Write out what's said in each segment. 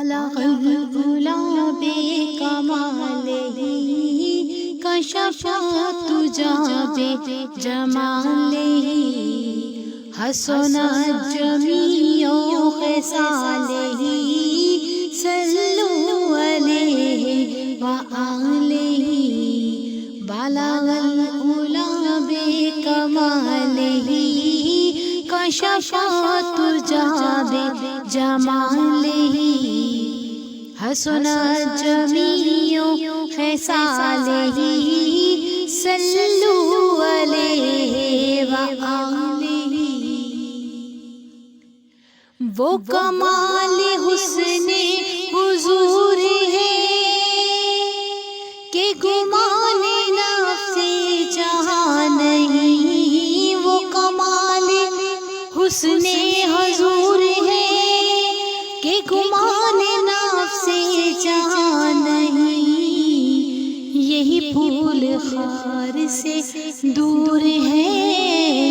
بلغ العلا بکمالہ کشف الدجی بجمالہ حسن جمیع خصالہ صلوا علیہ وآلہ بلغ العلا بکمالہ کشف الدجی بجمالہ حسن جمیع خصالہ صلوا علیہ وآلہ وہ کمال حسن حضور ہے کہ گمان نفس جہاں نہیں، وہ کمال حسن حضور ہے کہ گمان نفس جہاں نہیں، یہی پھول خار سے دور ہے،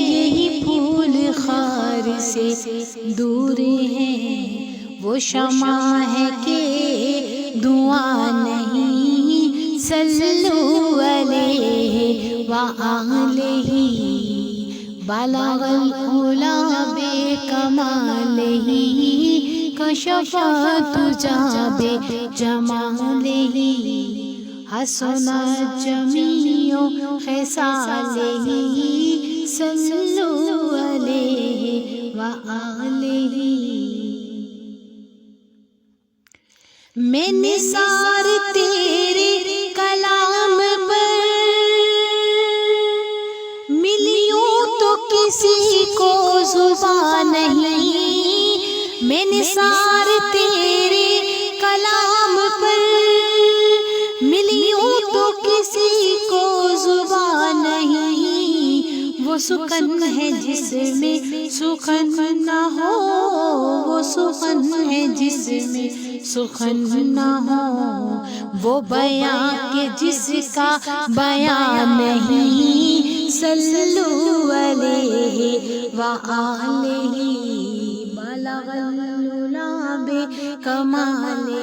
یہی پھول خار سے دور ہے، وہ شمع ہے کہ دعا نہیں، صلوا علیہ وآلہ بلغ العلا بکمالہ کشف الدجی بجمالہ حسن جمیع خصالہ صلوا علیہ وآلہ میں نثار تیرے کلام پر ملیوں تو کسی کو زبان نہیں، میں نثار تیرے کلام پر ملیوں تو کسی کو زبان نہیں، وہ سخن ہے جس میں سخن نہ ہو، وہ سخن ہے جس میں سخن نہ ہو، وہ بیان کہ جس کا بیان نہیں، صلوا علیہ وآلہ بلغ العلا بکمالہ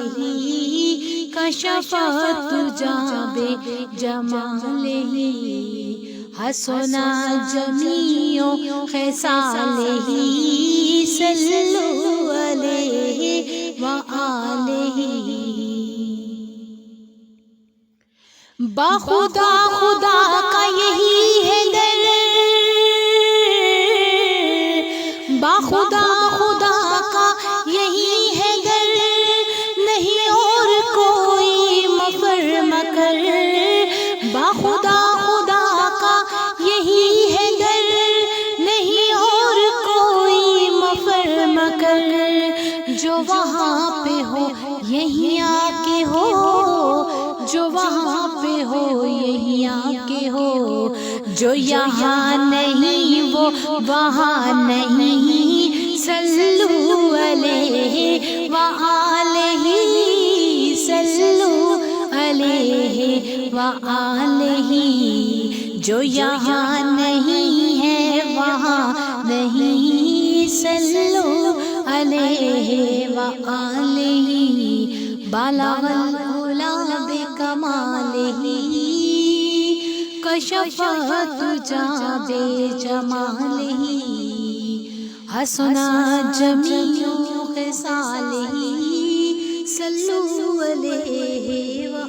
کشف الدجی بجمالہ حسن جمیع خصالہ صلوا علیہ وآلہ باخدا خدا کا یہی ہے در، باخدا خدا کا یہی ہے در، نہیں اور کوئی مفر مکر، باخدا خدا کا یہی ہے در، نہیں اور کوئی مفر مکر، جو وہاں پہ ہو یہیں آ کے ہو، جو وہاں پہ ہو یہیں آ کے ہو، جو یہاں نہیں وہ وہاں نہیں، صلوا علیہ وآلہ صلوا علیہ وآلہ جو یہاں نہیں ہے وہاں نہیں، صلوا علیہ وآلہ بلغ العلا بکمالہ کشف الدجی بجمالہ حسن جمیع خصالہ صلوا علیہ